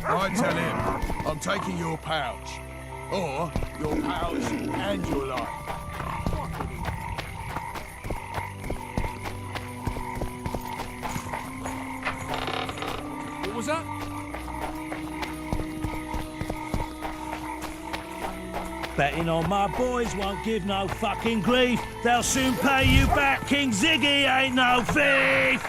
I tell him I'm taking your pouch. Or your pouch and your life. What was that? Betting on my boys won't give no fucking grief. They'll soon pay you back. King Ziggy ain't no thief.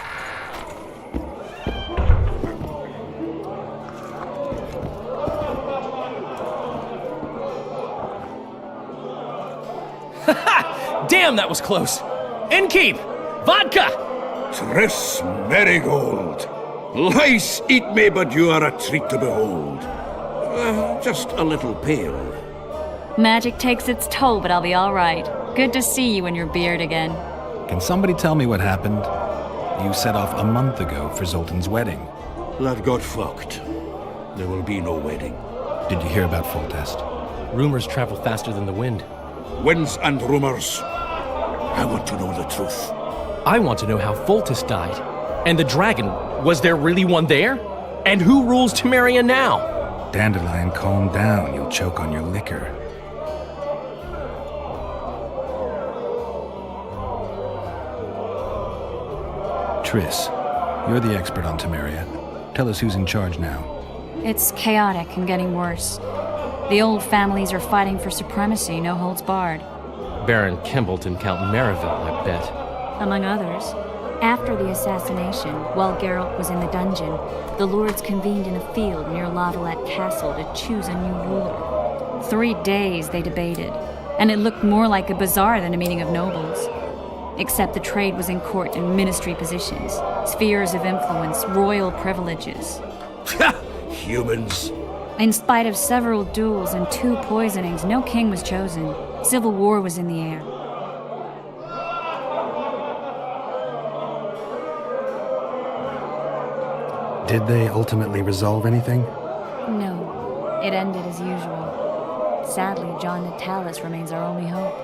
Damn, that was close. Innkeep! Vodka! Tris Marigold. Lice eat me, but you are a treat to behold. Just a little pale. Magic takes its toll, but I'll be all right. Good to see you in your beard again. Can somebody tell me what happened? You set off a month ago for Zoltan's wedding. That got fucked. There will be no wedding. Did you hear about Foltest? Rumors travel faster than the wind. Winds and rumors. I want to know the truth. I want to know how Foltest died. And the dragon, was there really one there? And who rules Temeria now? Dandelion, calm down. You'll choke on your liquor. Triss, you're the expert on Temeria. Tell us who's in charge now. It's chaotic and getting worse. The old families are fighting for supremacy, no holds barred. Baron Kimbalt and Count Merivale, I bet. Among others. After the assassination, while Geralt was in the dungeon, the lords convened in a field near Lavalette Castle to choose a new ruler. 3 days they debated, and it looked more like a bazaar than a meeting of nobles. Except the trade was in court and ministry positions, spheres of influence, royal privileges. Humans. In spite of several duels and 2 poisonings, no king was chosen. Civil war was in the air. Did they ultimately resolve anything? No, it ended as usual. Sadly, John Natalis remains our only hope.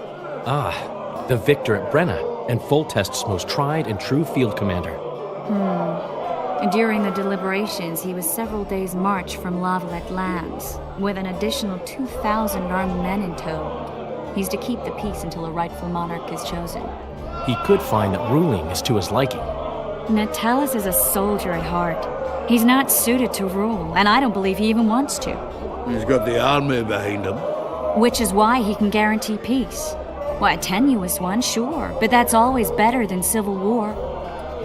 Ah, the victor at Brenna, and Foltest's most tried and true field commander. During the deliberations, he was several days' march from Lavalette lands, with an additional 2,000 armed men in tow. He's to keep the peace until a rightful monarch is chosen. He could find that ruling is to his liking. Natalis is a soldier at heart. He's not suited to rule, and I don't believe he even wants to. He's got the army behind him. Which is why he can guarantee peace. Why, a tenuous one, sure, but that's always better than civil war.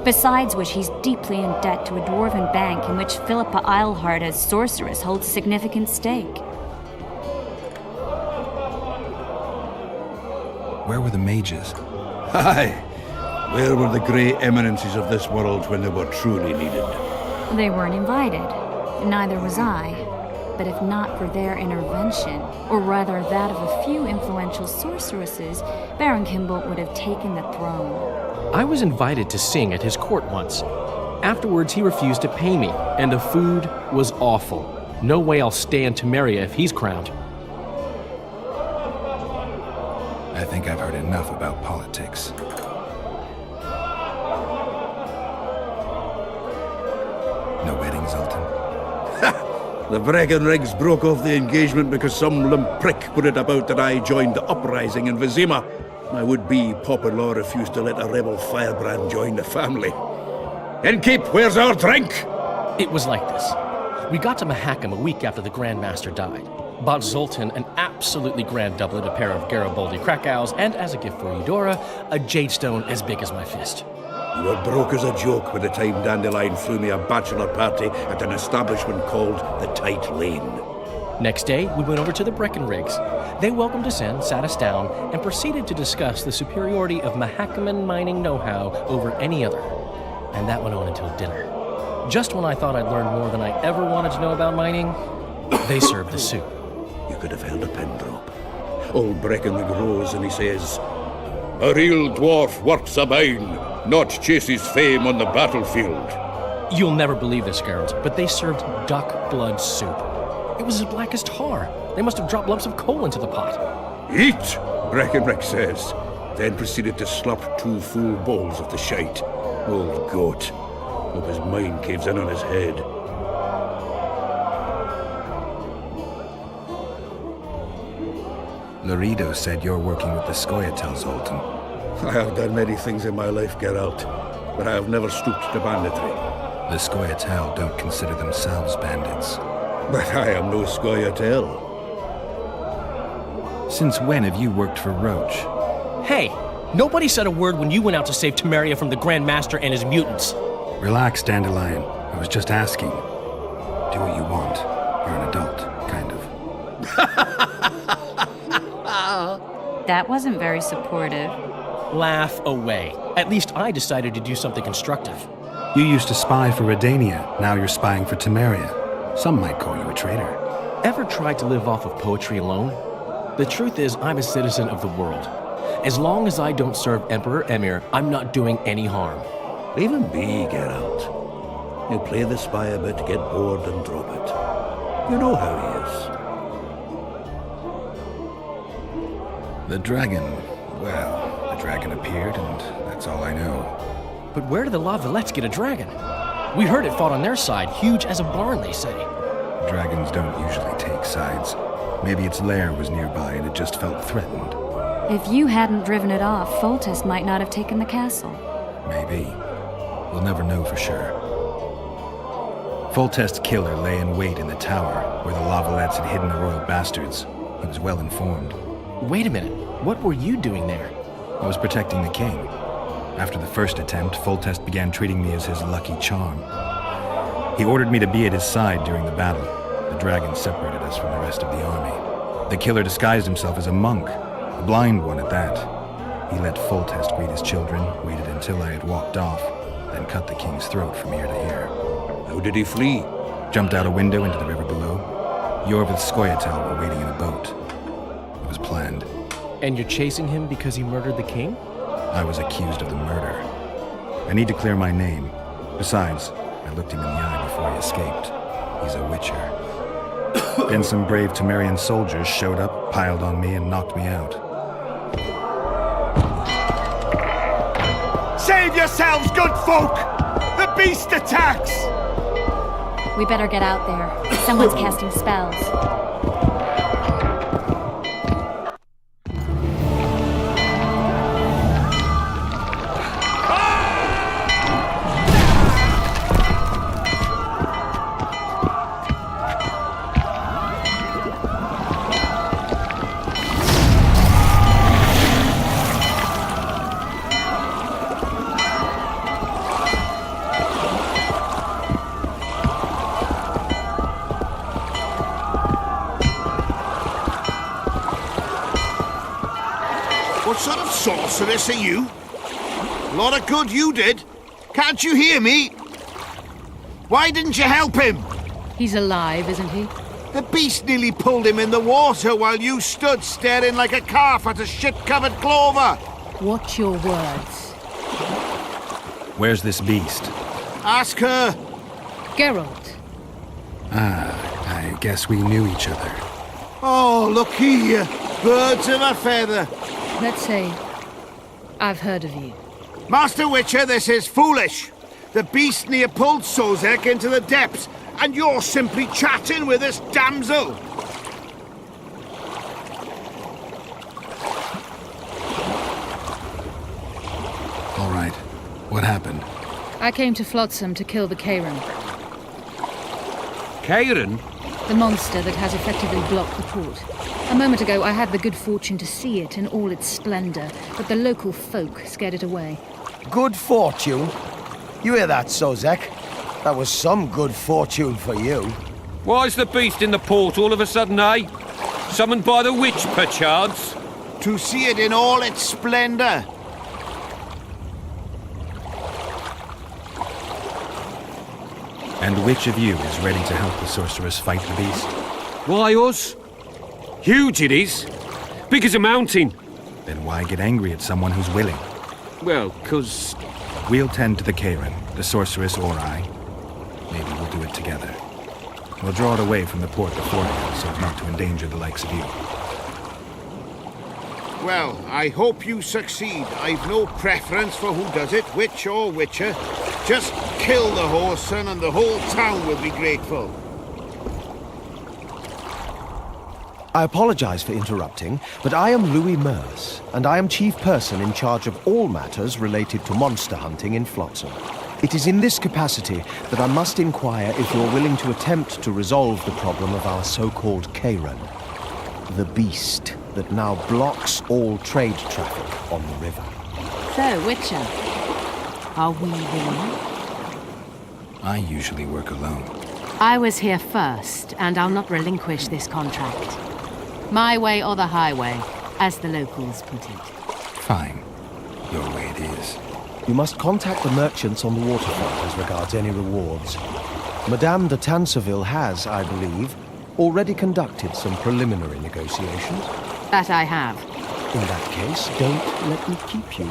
Besides which, he's deeply in debt to a dwarven bank in which Philippa Eilhart, as sorceress, holds significant stake. Where were the mages? Aye. Where were the grey eminences of this world when they were truly needed? They weren't invited. Neither was I. But if not for their intervention, or rather that of a few influential sorceresses, Baron Kimbalt would have taken the throne. I was invited to sing at his court once. Afterwards, he refused to pay me, and the food was awful. No way I'll stay in Temeria if he's crowned. I think I've heard enough about politics. No wedding, Zoltan? The Breckenrigs broke off the engagement because some limp prick put it about that I joined the uprising in Vizima. My would-be Popper-law refused to let a rebel firebrand join the family. Innkeep, where's our drink? It was like this. We got to Mahakam a week after the Grand Master died. Bought Zoltan an absolutely grand doublet, a pair of Garibaldi Krakau's, and as a gift for Eudora, a jadestone as big as my fist. You were broke as a joke by the time Dandelion threw me a bachelor party at an establishment called the Tight Lane. Next day, we went over to the Breckenrigs. They welcomed us in, sat us down, and proceeded to discuss the superiority of Mahakaman mining know-how over any other. And that went on until dinner. Just when I thought I'd learned more than I ever wanted to know about mining, they served the soup. You could have held a pin drop. Old Breckenrig rose and he says, "A real dwarf works a mine, not chases fame on the battlefield." You'll never believe this, Geralt, but they served duck blood soup. It was as black as tar. They must have dropped lumps of coal into the pot. "Eat," Breckenrig says, then proceeded to slurp 2 full bowls of the shite. Old goat. Hope his mind caves in on his head. Laredo said you're working with the Scoia'tael, Zoltan. I have done many things in my life, Geralt, but I have never stooped to banditry. The Scoia'tael don't consider themselves bandits. But I am no Scoia'tael. Since when have you worked for Roach? Hey, nobody said a word when you went out to save Temeria from the Grand Master and his mutants. Relax, Dandelion. I was just asking. Do what you want. You're an adult, kind of. That wasn't very supportive. Laugh away. At least I decided to do something constructive. You used to spy for Redania. Now you're spying for Temeria. Some might call you a traitor. Ever tried to live off of poetry alone? The truth is, I'm a citizen of the world. As long as I don't serve Emperor Emir, I'm not doing any harm. Leave him be, Geralt. You play the spy a bit, get bored, and drop it. You know how he is. The dragon. Well, the dragon appeared, and that's all I know. But where did the Lavalettes get a dragon? We heard it fought on their side, huge as a barn, they say. Dragons don't usually take sides. Maybe its lair was nearby and it just felt threatened. If you hadn't driven it off, Foltest might not have taken the castle. Maybe. We'll never know for sure. Foltest's killer lay in wait in the tower, where the Lavalettes had hidden the royal bastards. He was well informed. Wait a minute. What were you doing there? I was protecting the king. After the first attempt, Foltest began treating me as his lucky charm. He ordered me to be at his side during the battle. The dragon separated us from the rest of the army. The killer disguised himself as a monk, a blind one at that. He let Foltest greet his children, waited until I had walked off, then cut the king's throat from ear to ear. How did he flee? Jumped out a window into the river below. Yorvith's Scoia'tael were waiting in a boat. It was planned. And you're chasing him because he murdered the king? I was accused of the murder. I need to clear my name. Besides, I looked him in the eye before he escaped. He's a witcher. Then some brave Temerian soldiers showed up, piled on me, and knocked me out. Save yourselves, good folk! The beast attacks! We better get out there. Someone's casting spells. What sort of sorceress are you? A lot of good you did. Can't you hear me? Why didn't you help him? He's alive, isn't he? The beast nearly pulled him in the water while you stood staring like a calf at a shit-covered clover. Watch your words. Where's this beast? Ask her. Geralt. I guess we knew each other. Oh, look here. Birds of a feather. Let's say I've heard of you. Master Witcher, this is foolish. The beast near pulled Sozek into the depths, and you're simply chatting with this damsel. All right. What happened? I came to Flotsam to kill the Karen, Karen? the monster that has effectively blocked the port. A moment ago, I had the good fortune to see it in all its splendor, but the local folk scared it away. Good fortune? You hear that, Sozek? That was some good fortune for you. Why's the beast in the port all of a sudden, eh? Summoned by the witch, perchance? To see it in all its splendor. And which of you is ready to help the sorceress fight the beast? Why, us? Huge it is. Big as a mountain. Then why get angry at someone who's willing? Well, 'cause... We'll tend to the Karen, the sorceress or I. Maybe we'll do it together. We'll draw it away from the port beforehand so as not to endanger the likes of you. Well, I hope you succeed. I've no preference for who does it, witch or witcher. Just kill the whoreson and the whole town will be grateful. I apologize for interrupting, but I am Louis Merce, and I am chief person in charge of all matters related to monster hunting in Flotsam. It is in this capacity that I must inquire if you're willing to attempt to resolve the problem of our so-called Karen, the beast that now blocks all trade traffic on the river. So, Witcher, are we willing? I usually work alone. I was here first, and I'll not relinquish this contract. My way or the highway, as the locals put it. Fine. Your way it is. You must contact the merchants on the waterfront as regards any rewards. Madame de Tanseville has, I believe, already conducted some preliminary negotiations. That I have. In that case, don't let me keep you.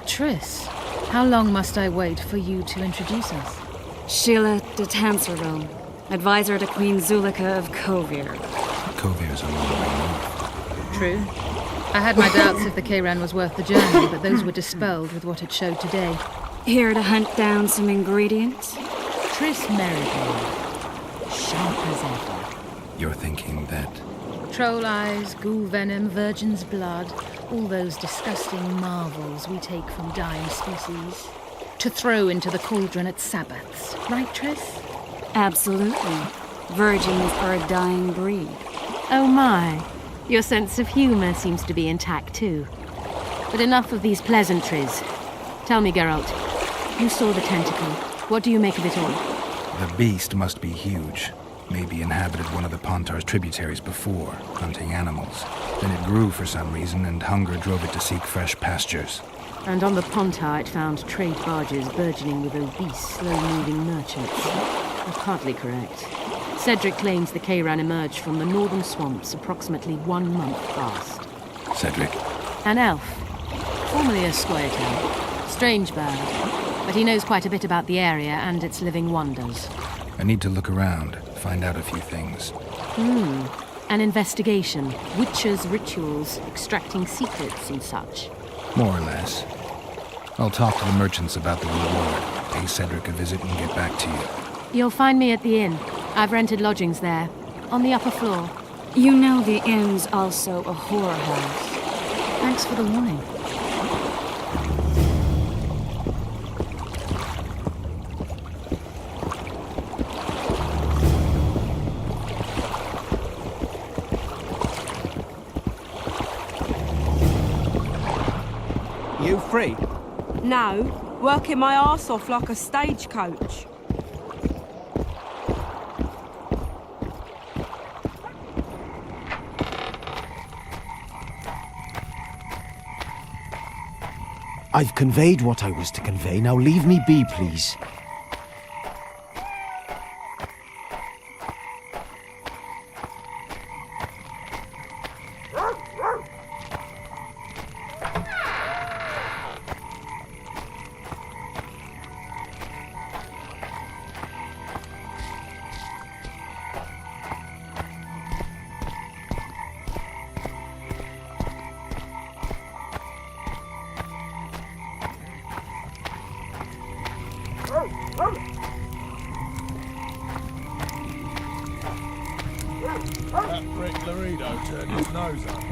Triss, how long must I wait for you to introduce us? Sheila de Tanserville, advisor to Queen Zulika of Kovir. Kovir's a long way north. True. I had my doubts if the Kayran was worth the journey, but those were dispelled with what it showed today. Here to hunt down some ingredients? Triss Merigold, sharp as ever. You're thinking that... Troll eyes, ghoul venom, virgin's blood, all those disgusting marvels we take from dying species, to throw into the cauldron at Sabbaths. Right, Triss? Absolutely. Virgins are a dying breed. Oh my, your sense of humor seems to be intact too. But enough of these pleasantries. Tell me, Geralt, you saw the tentacle. What do you make of it all? The beast must be huge. Maybe inhabited one of the Pontar's tributaries before, hunting animals. Then it grew for some reason, and hunger drove it to seek fresh pastures. And on the Pontar it found trade barges burgeoning with obese, slow-moving merchants. That's hardly correct. Cedric claims the Kayran emerged from the northern swamps approximately 1 month past. Cedric? An elf. Formerly a squatter. Strange bird. But he knows quite a bit about the area and its living wonders. I need to look around, find out a few things. An investigation. Witches' rituals, extracting secrets and such. More or less. I'll talk to the merchants about the reward, pay Cedric a visit and get back to you. You'll find me at the inn. I've rented lodgings there, on the upper floor. You know the inn's also a whorehouse. Thanks for the warning. You free? No, working my arse off like a stagecoach. I've conveyed what I was to convey. Now leave me be, please.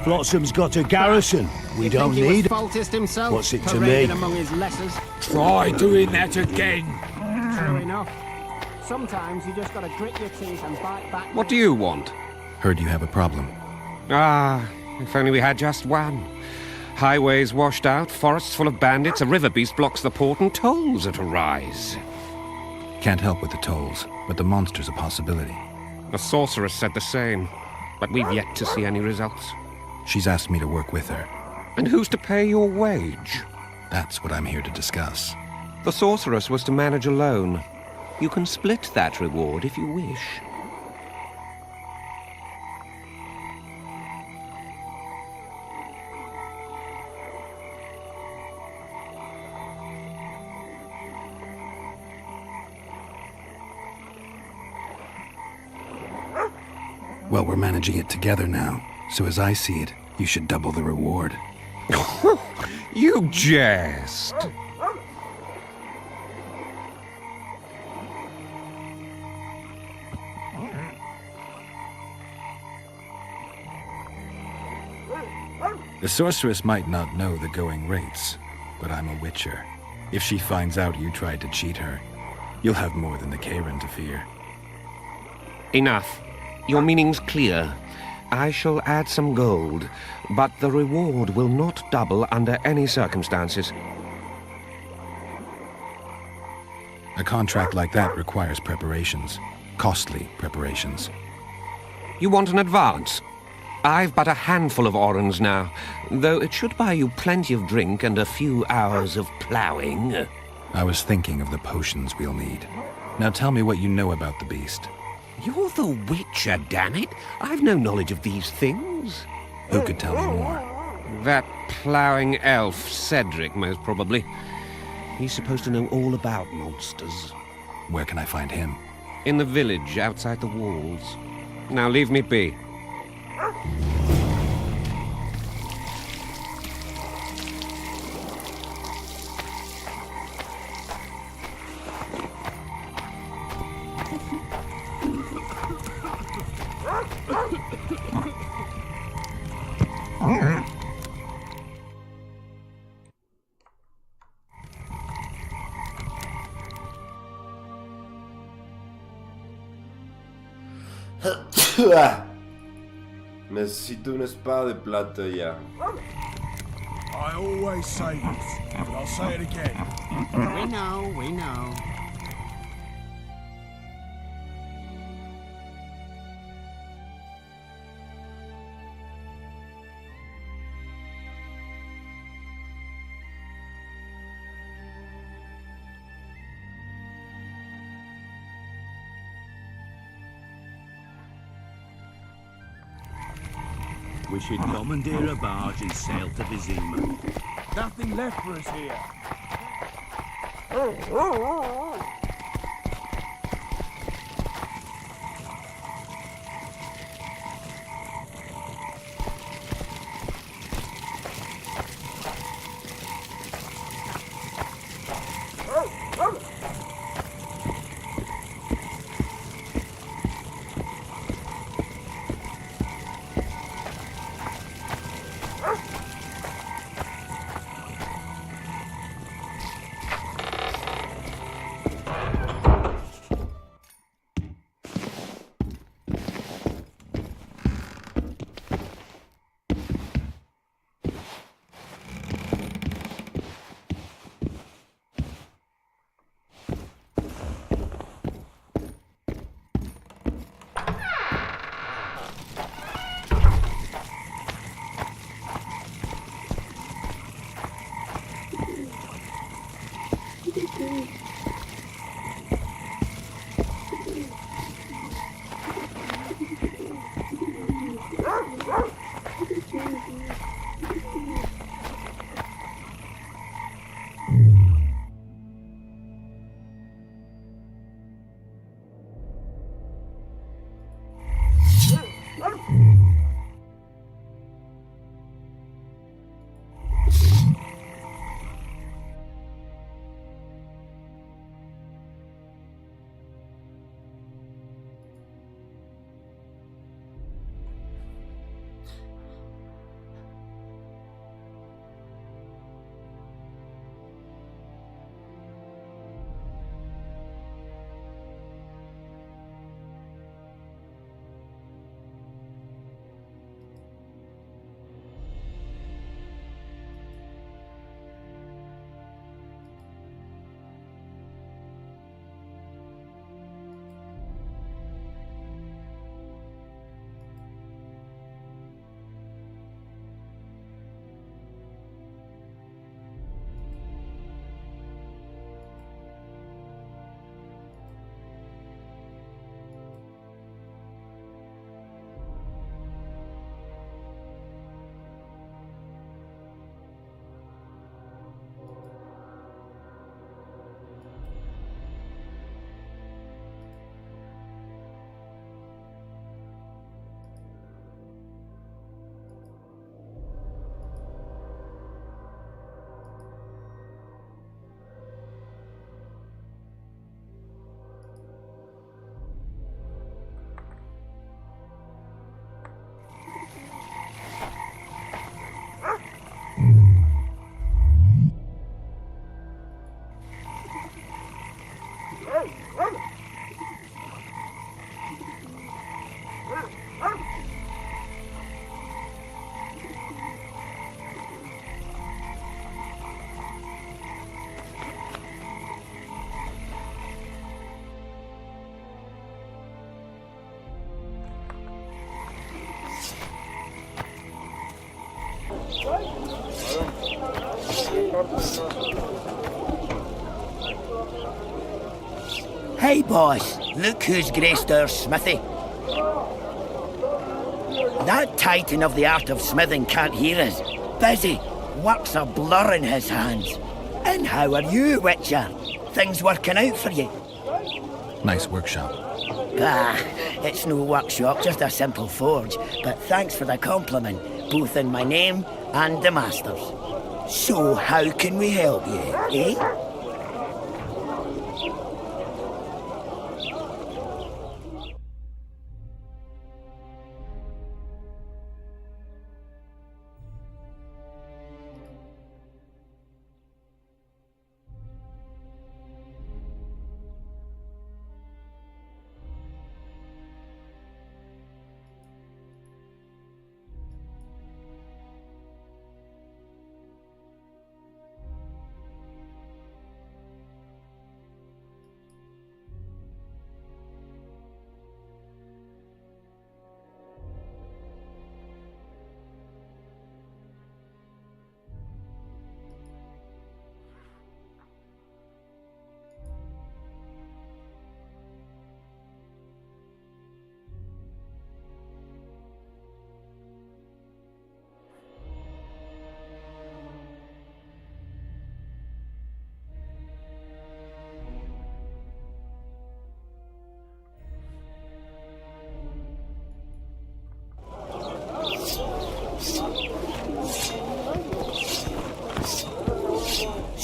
Flotsam's got a garrison. We don't need. Himself, What's it to me? Among his lessers. Try doing that again. True enough. Sometimes you just gotta grit your teeth and bite back. What do you want? Heard you have a problem. Ah, if only we had just one. Highways washed out, forests full of bandits, a river beast blocks the port, and tolls at a rise. Can't help with the tolls, but the monster's a possibility. The sorceress said the same, but we've yet to see any results. She's asked me to work with her. And who's to pay your wage? That's what I'm here to discuss. The sorceress was to manage alone. You can split that reward if you wish. Well, we're managing it together now, so as I see it, you should double the reward. You jest! The sorceress might not know the going rates, but I'm a witcher. If she finds out you tried to cheat her, you'll have more than the Karen to fear. Enough. Your meaning's clear. I shall add some gold, but the reward will not double under any circumstances. A contract like that requires preparations. Costly preparations. You want an advance? I've but a handful of orens now, though it should buy you plenty of drink and a few hours of ploughing. I was thinking of the potions we'll need. Now tell me what you know about the beast. You're the Witcher, damn it! I've no knowledge of these things. Who could tell me more? That ploughing elf, Cedric, most probably. He's supposed to know all about monsters. Where can I find him? In the village, outside the walls. Now leave me be. Necesito una espada de plata ya. I always say this, but I'll say it again. We know, we know. We should commandeer a barge and sail to Vizima. Nothing left for us here. Hey, boss, look who's graced our smithy. That titan of the art of smithing can't hear us. Busy. Work's a blur in his hands. And how are you, Witcher? Things working out for you? Nice workshop. Ah, it's no workshop, just a simple forge. But thanks for the compliment, both in my name and the master's. So, how can we help you, eh?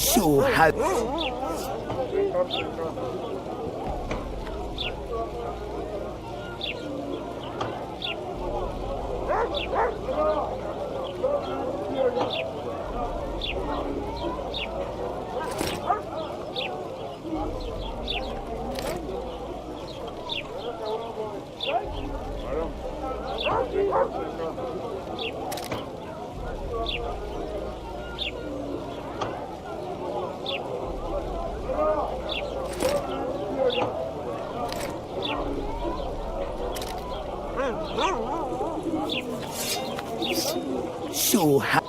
So how... So how...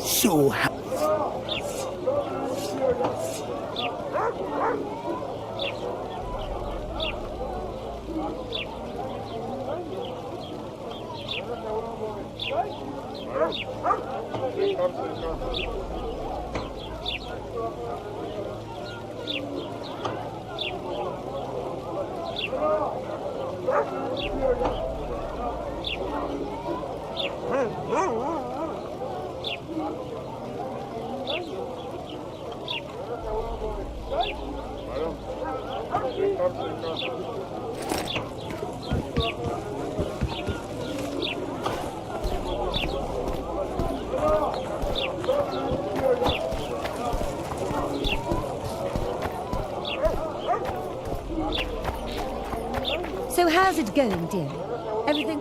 So how... So how's it going, dear? Everything...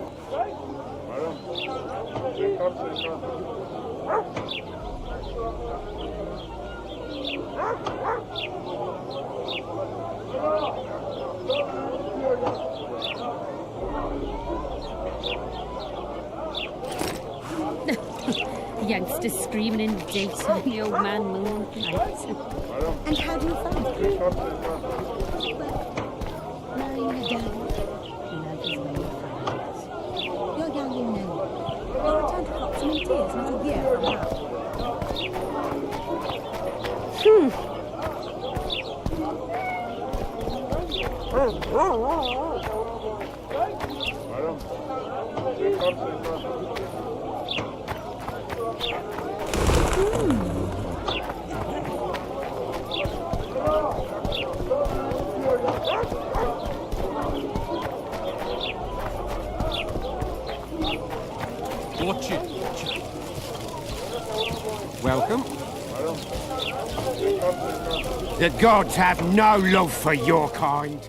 Youngsters screaming in the daytime, the old man moaning at night. And how do you find it? Marrying a dad. You're young, you know. You'll return to Flotsam in tears not a year from now. Watch it. Welcome. The gods have no love for your kind.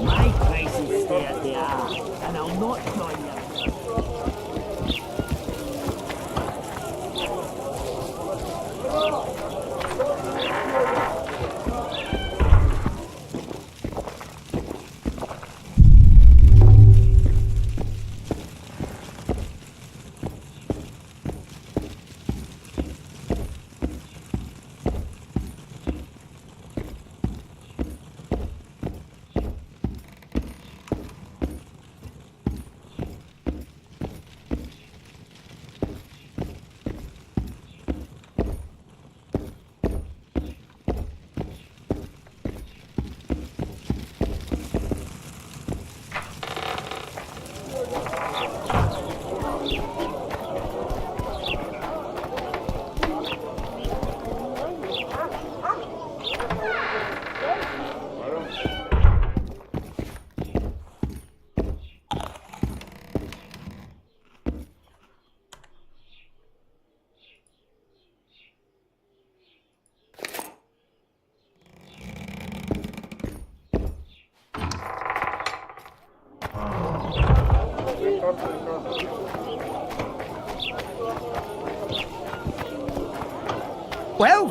My prices stay as they are, and I'll not join you.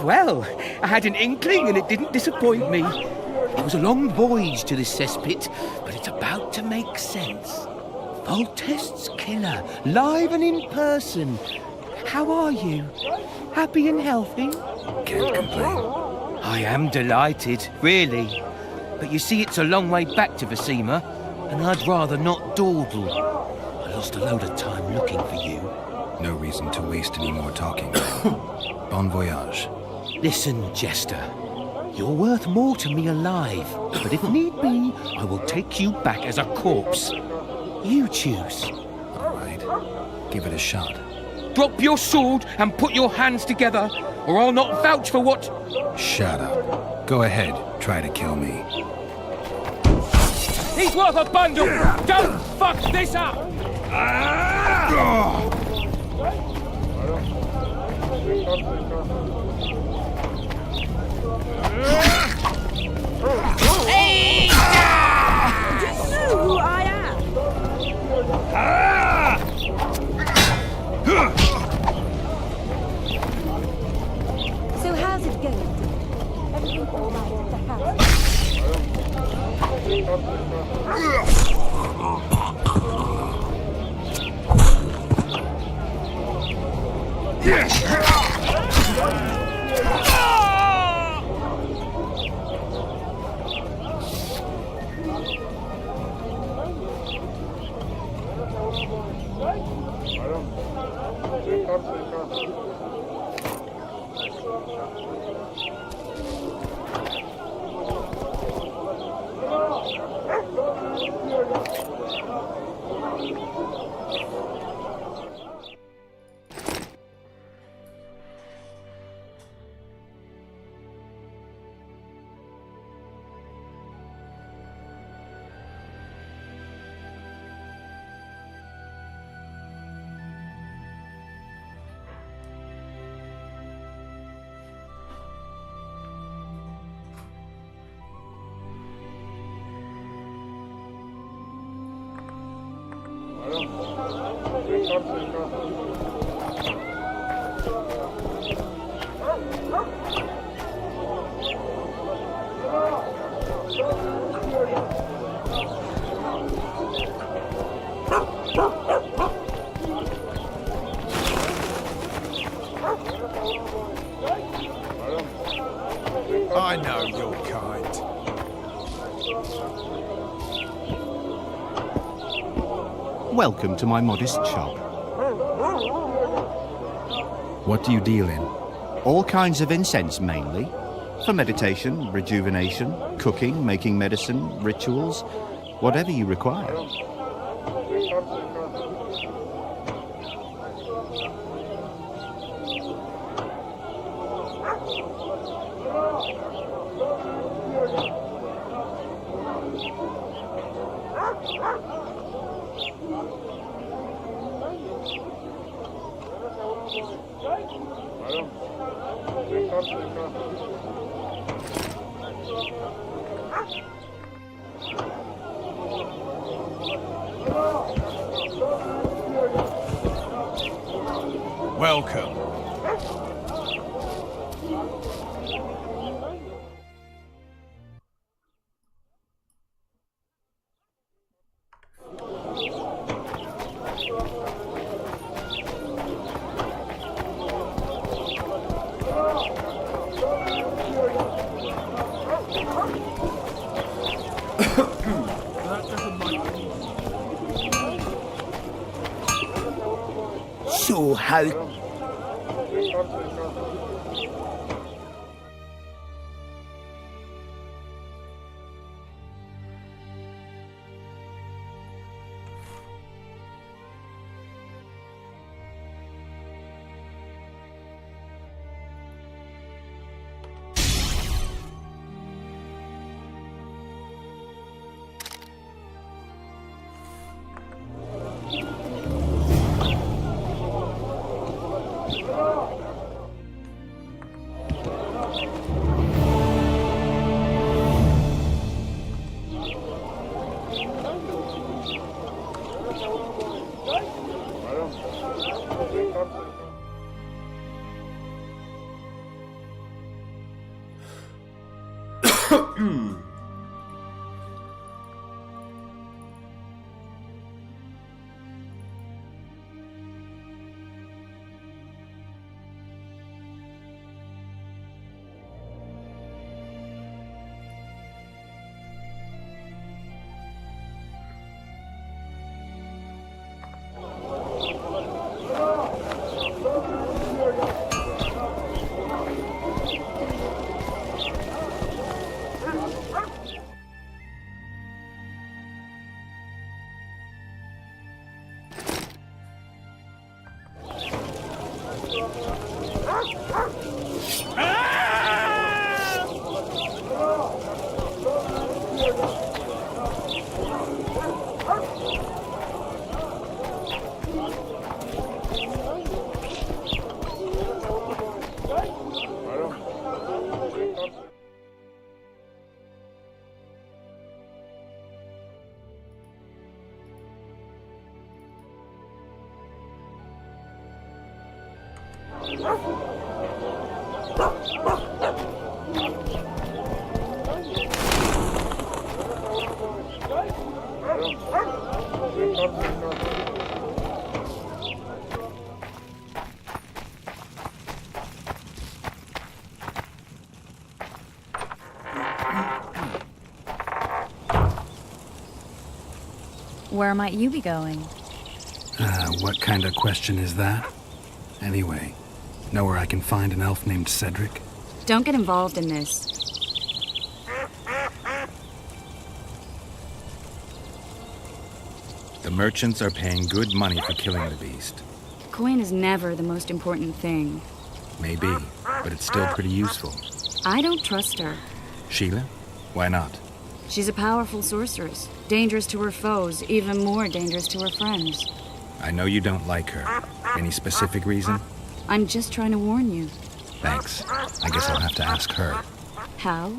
Well, I had an inkling and it didn't disappoint me. It was a long voyage to this cesspit, but it's about to make sense. Voltest's killer, live and in person. How are you? Happy and healthy? Can't complain. I am delighted, really. But you see, it's a long way back to Vizima, and I'd rather not dawdle. I lost a load of time looking for you. No reason to waste any more talking. Bon voyage. Listen, Jester. You're worth more to me alive, but if need be, I will take you back as a corpse. You choose. All right. Give it a shot. Drop your sword and put your hands together, or I'll not vouch for what... Shut up. Go ahead. Try to kill me. He's worth a bundle! Don't fuck this up! Hey! Do you know who I am? So how's it going? Everything all right at the house? welcome to my modest shop. What do you deal in? All kinds of incense, mainly. For meditation, rejuvenation, cooking, making medicine, rituals, whatever you require. Welcome. So how... Where might you be going? What kind of question is that? Anyway, know where I can find an elf named Cedric? Don't get involved in this. The merchants are paying good money for killing the beast. Coin is never the most important thing. Maybe, but it's still pretty useful. I don't trust her. Sheila? Why not? She's a powerful sorceress. Dangerous to her foes, even more dangerous to her friends. I know you don't like her. Any specific reason? I'm just trying to warn you. Thanks. I guess I'll have to ask her. How?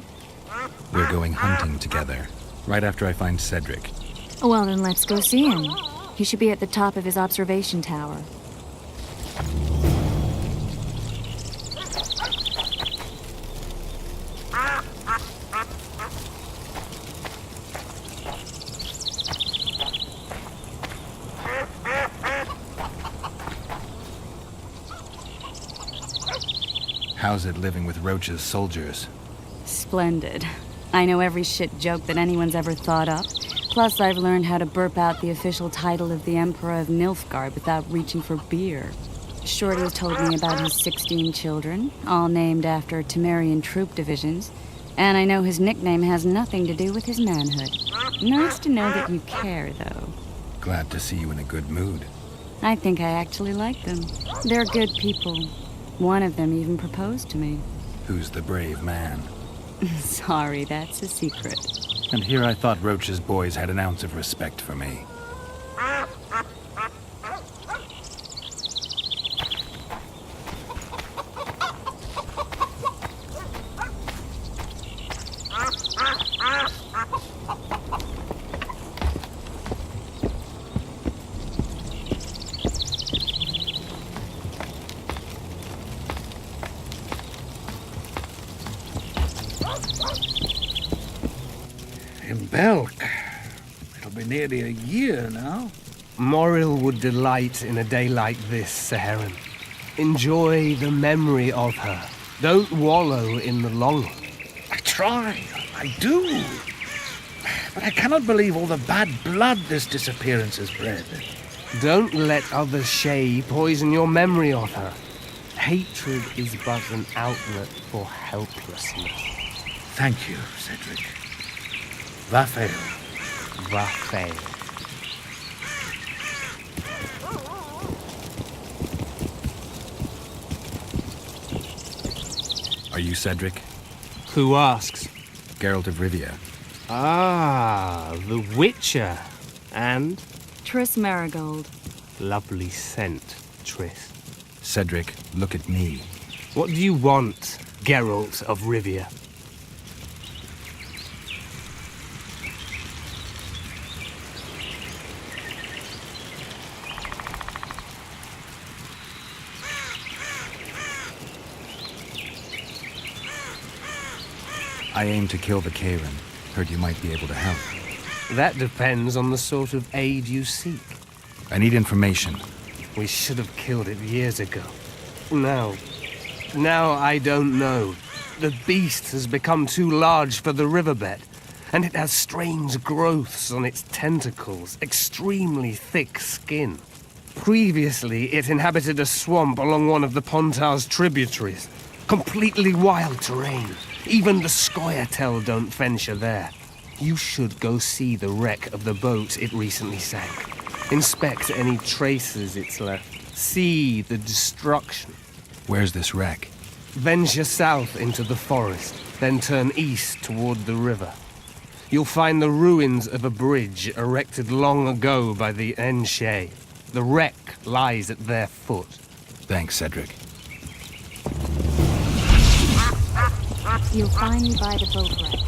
We're going hunting together, right after I find Cedric. Well, then let's go see him. He should be at the top of his observation tower. How's it living with Roach's soldiers? Splendid. I know every shit joke that anyone's ever thought up. Plus, I've learned how to burp out the official title of the Emperor of Nilfgaard without reaching for beer. Shorty's told me about his 16 children, all named after Temerian troop divisions, and I know his nickname has nothing to do with his manhood. Nice to know that you care, though. Glad to see you in a good mood. I think I actually like them. They're good people. One of them even proposed to me. Who's the brave man? Sorry, that's a secret. And here I thought Roach's boys had an ounce of respect for me. In Belk. It'll be nearly a year now. Morrill would delight in a day like this, Saharan. Enjoy the memory of her. Don't wallow in the longing. I try. I do. But I cannot believe all the bad blood this disappearance has bred. Don't let other Shay poison your memory of her. Hatred is but an outlet for helplessness. Thank you, Cedric. Vafael. Vafael. Are you Cedric? Who asks? Geralt of Rivia. Ah, the Witcher. And? Triss Marigold. Lovely scent, Triss. Cedric, look at me. What do you want, Geralt of Rivia? I aim to kill the Karen. Heard you might be able to help. That depends on the sort of aid you seek. I need information. We should have killed it years ago. Now I don't know. The beast has become too large for the riverbed, and it has strange growths on its tentacles, extremely thick skin. Previously, it inhabited a swamp along one of the Pontar's tributaries. Completely wild terrain. Even the Scoia'tael don't venture there. You should go see the wreck of the boat it recently sank. Inspect any traces it's left. See the destruction. Where's this wreck? Venture south into the forest, then turn east toward the river. You'll find the ruins of a bridge erected long ago by the Enshay. The wreck lies at their foot. Thanks, Cedric. You'll find me by the boat wreck.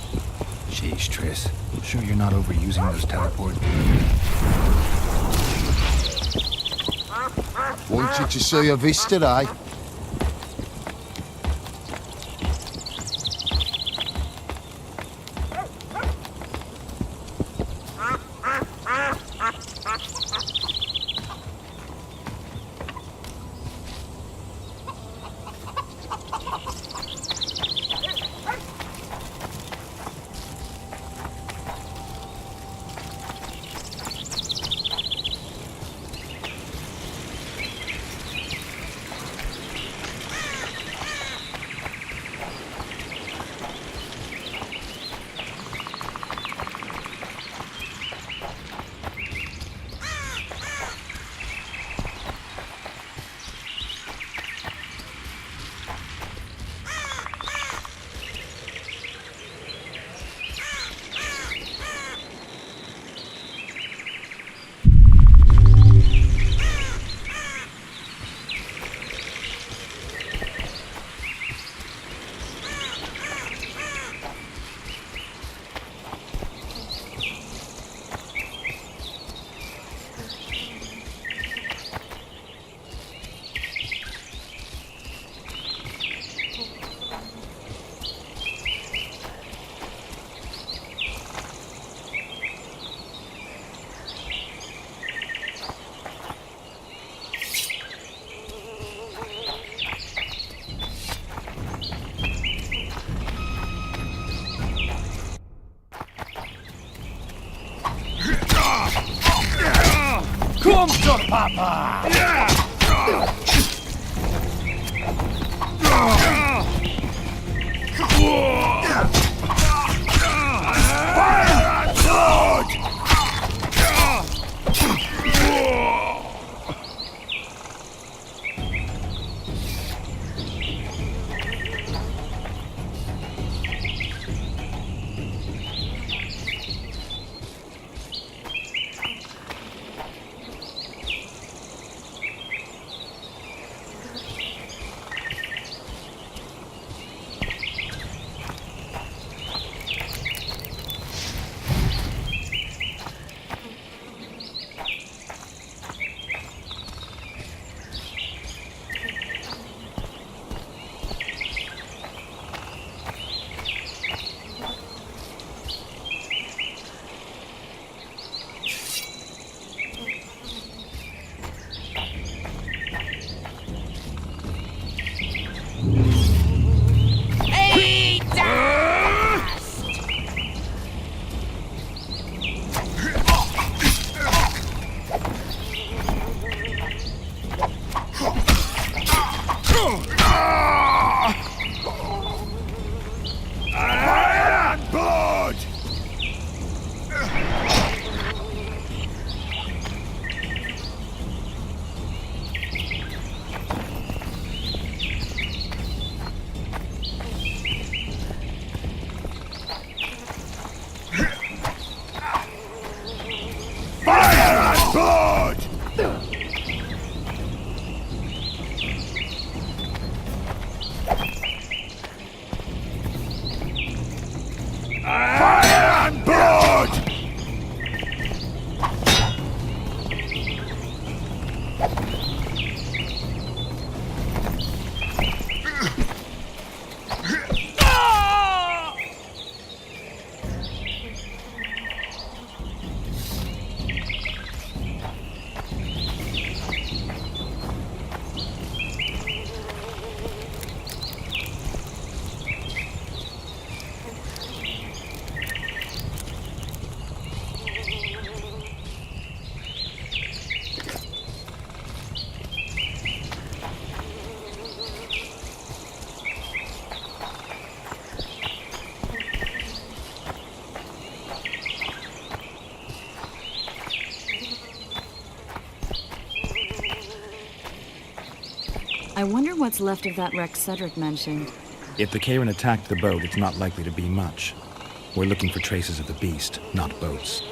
Sheesh, Triss. Sure you're not overusing those teleports? Wanted to see a vista, eh? Come to Papa! Fire and blood! I wonder what's left of that wreck Cedric mentioned. If the Karen attacked the boat, it's not likely to be much. We're looking for traces of the beast, not boats.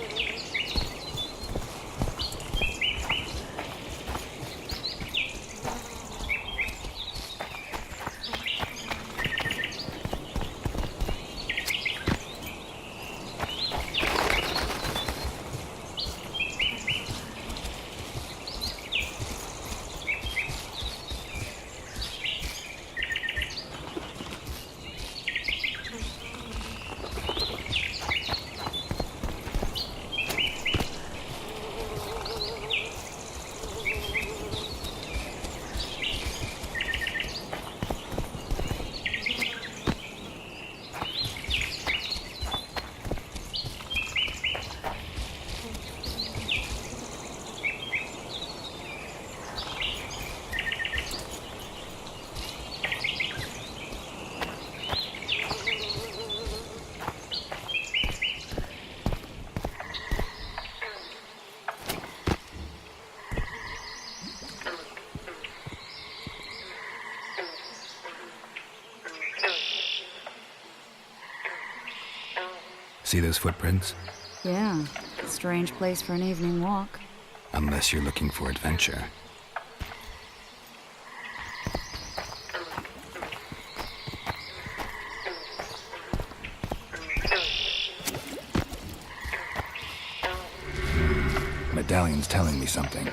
See those footprints? Yeah, strange place for an evening walk. Unless you're looking for adventure. Medallion's telling me something.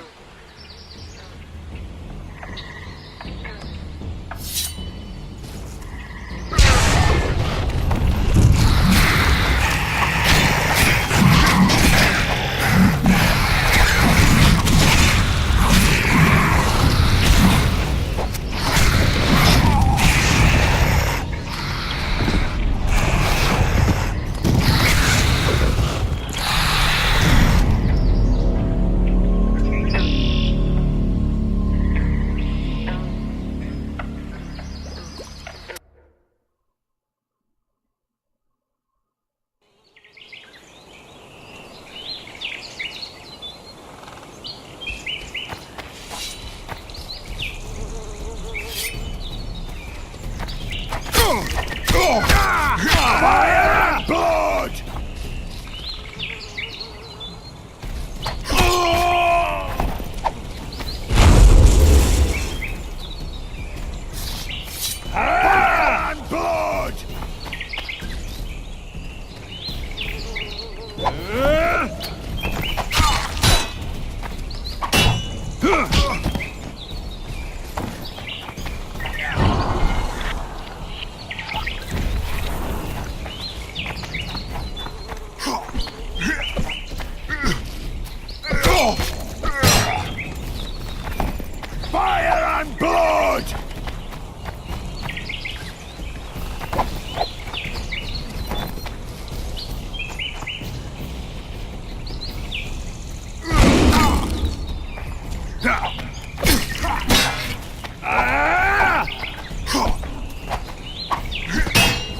and blood!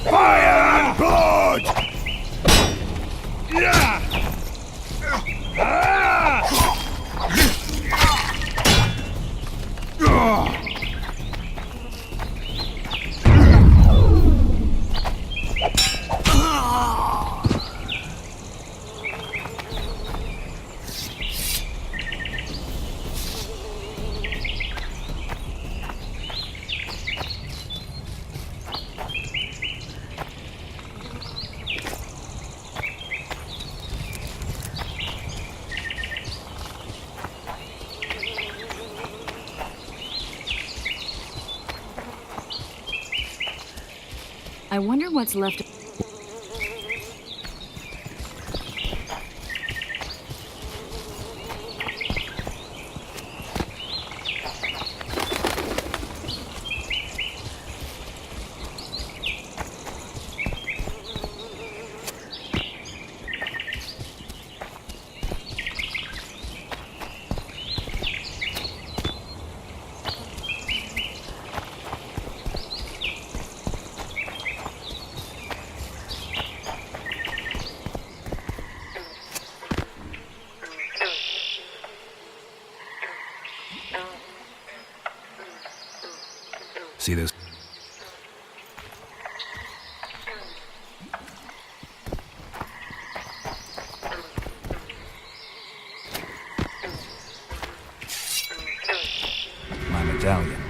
Fire and blood! I wonder what's left. See those? My medallion.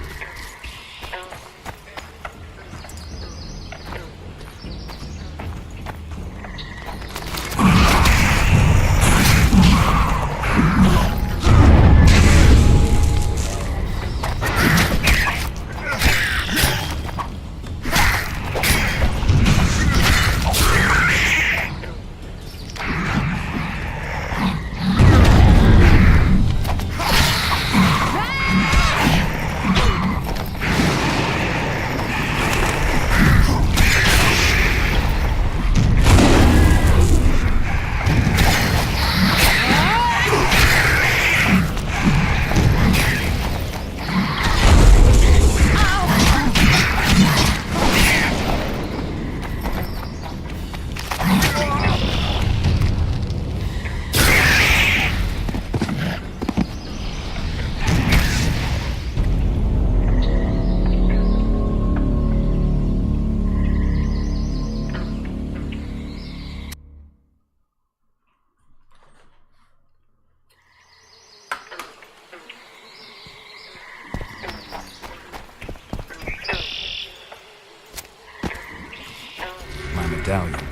Medallion.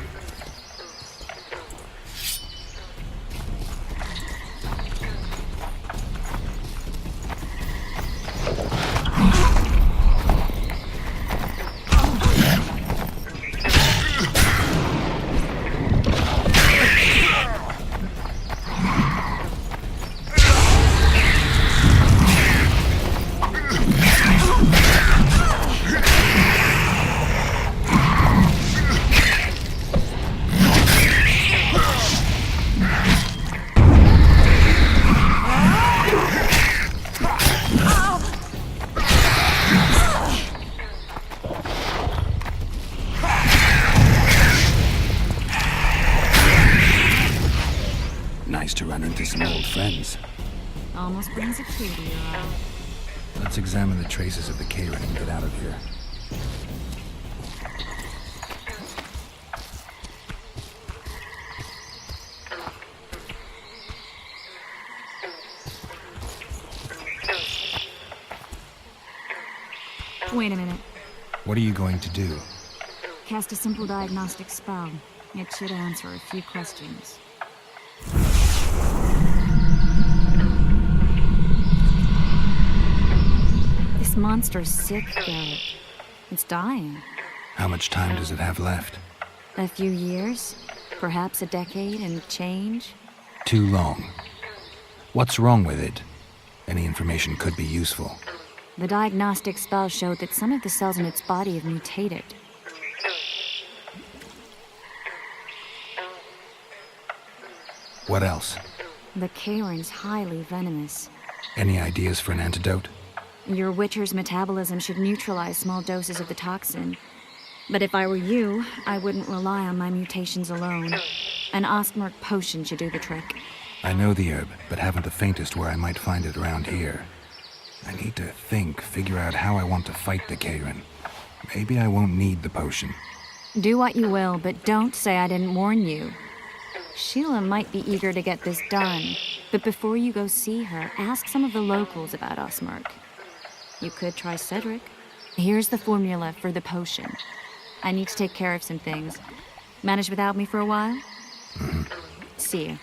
Nice to run into some old friends. Almost brings a tear to your eye. Let's examine the traces of the Karen and get out of here. Wait a minute. What are you going to do? Cast a simple diagnostic spell. It should answer a few questions. This monster's sick, Garrett. It's dying. How much time does it have left? A few years? Perhaps a decade and change? Too long. What's wrong with it? Any information could be useful. The diagnostic spell showed that some of the cells in its body have mutated. What else? The Kayran's highly venomous. Any ideas for an antidote? Your Witcher's metabolism should neutralize small doses of the toxin. But if I were you, I wouldn't rely on my mutations alone. An Ostmark potion should do the trick. I know the herb, but haven't the faintest where I might find it around here. I need to figure out how I want to fight the Kayran. Maybe I won't need the potion. Do what you will, but don't say I didn't warn you. Sheila might be eager to get this done, but before you go see her, ask some of the locals about Ostmark. You could try Cedric. Here's the formula for the potion. I need to take care of some things. Manage without me for a while? See you.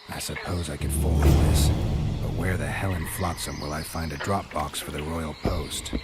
I suppose I could forward this, but where the hell in Flotsam will I find a drop box for the Royal Post?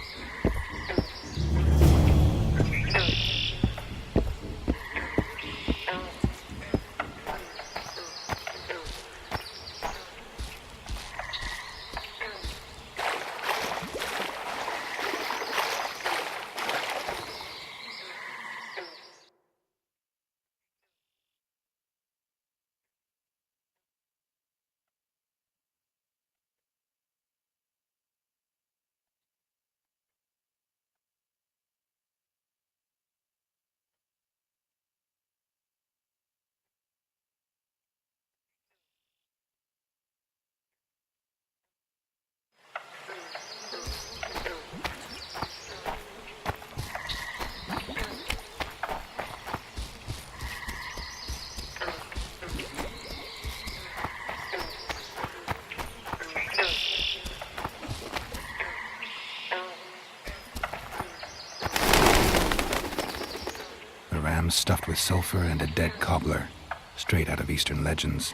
ram stuffed with sulfur and a dead cobbler. Straight out of Eastern legends.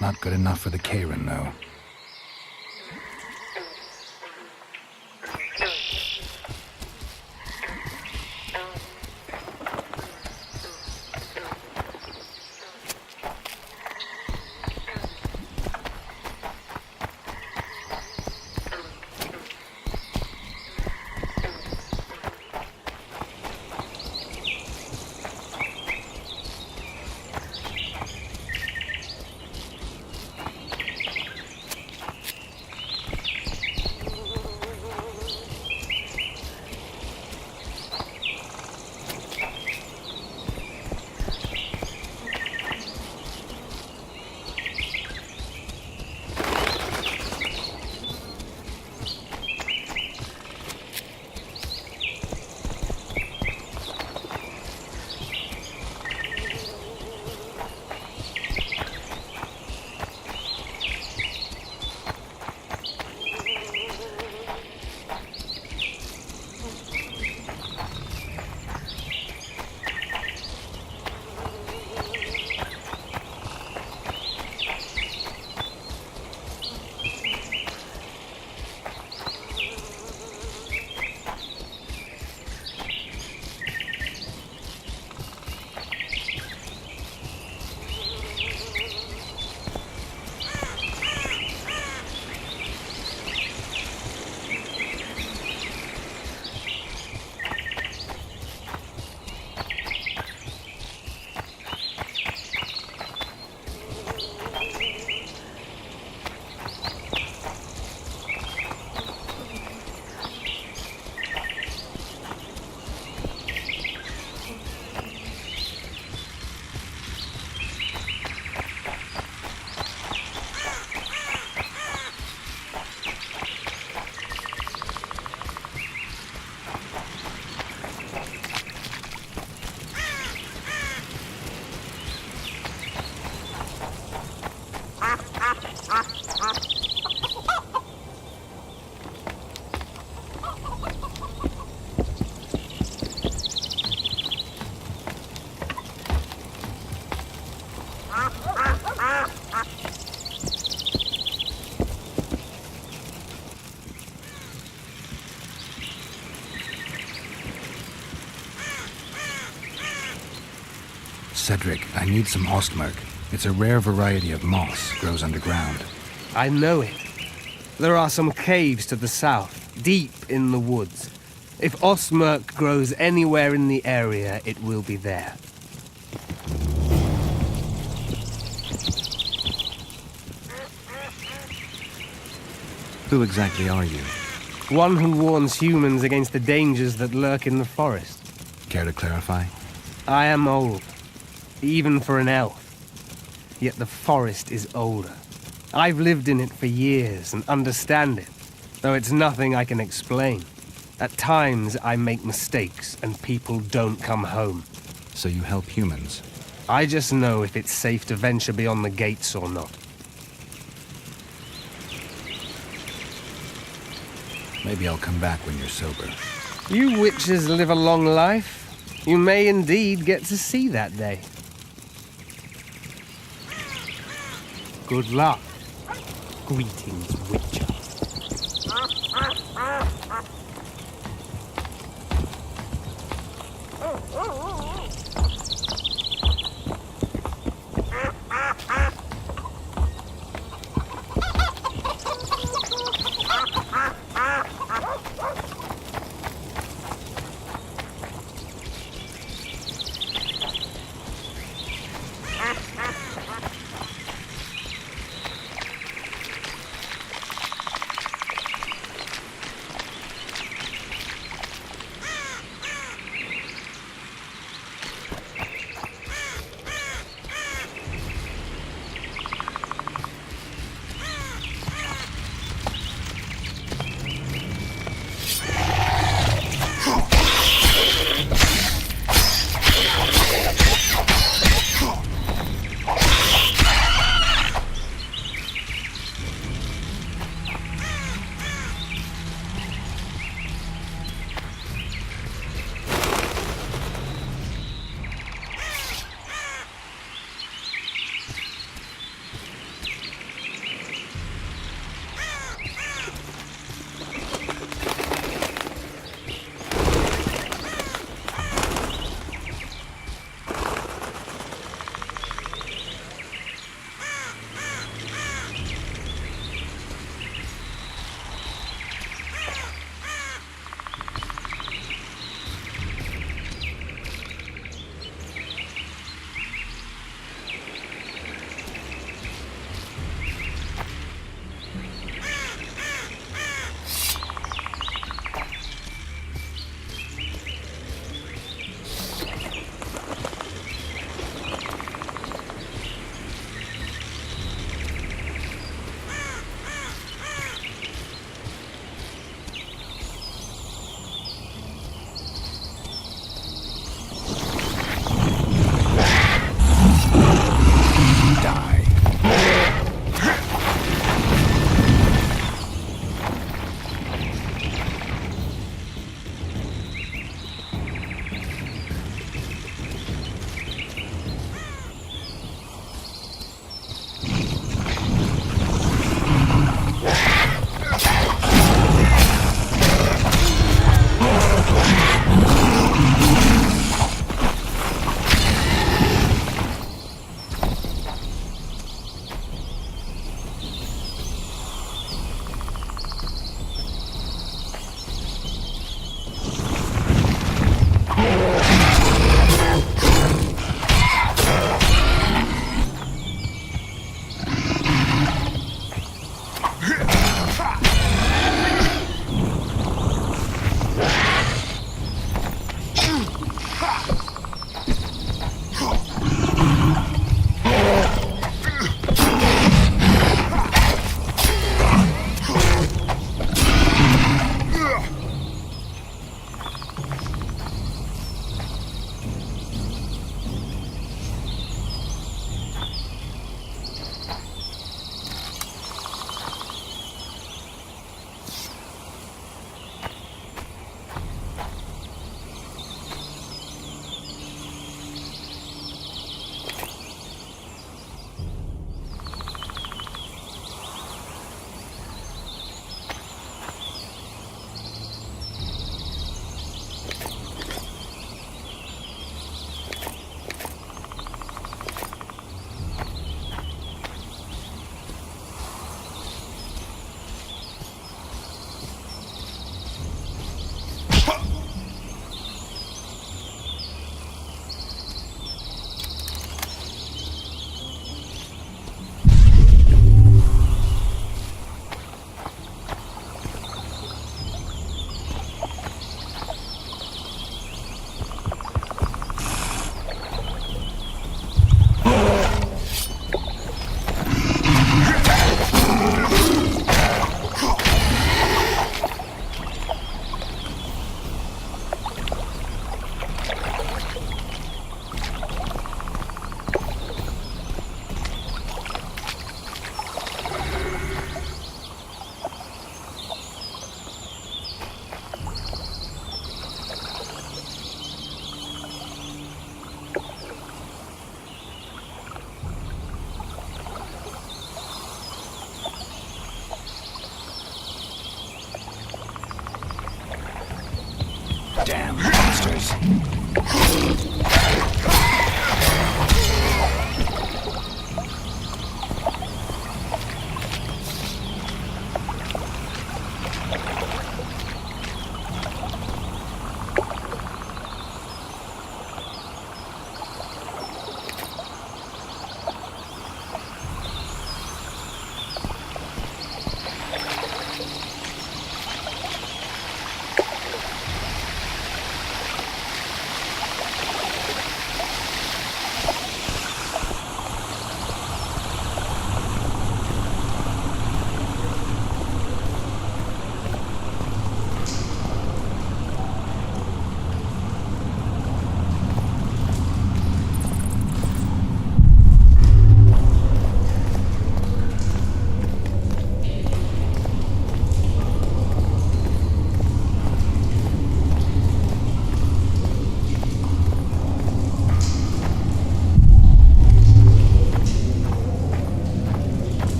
Not good enough for the Karen, though. Cedric, I need some Ostmark. It's a rare variety of moss, grows underground. I know it. There are some caves to the south, deep in the woods. If Ostmark grows anywhere in the area, it will be there. Who exactly are you? One who warns humans against the dangers that lurk in the forest. Care to clarify? I am old, even for an elf. Yet the forest is older. I've lived in it for years and understand it, though it's nothing I can explain. At times, I make mistakes and people don't come home. So you help humans? I just know if it's safe to venture beyond the gates or not. Maybe I'll come back when you're sober. You witches live a long life. You may indeed get to see that day. Good luck. Greetings, Witcher.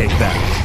take that.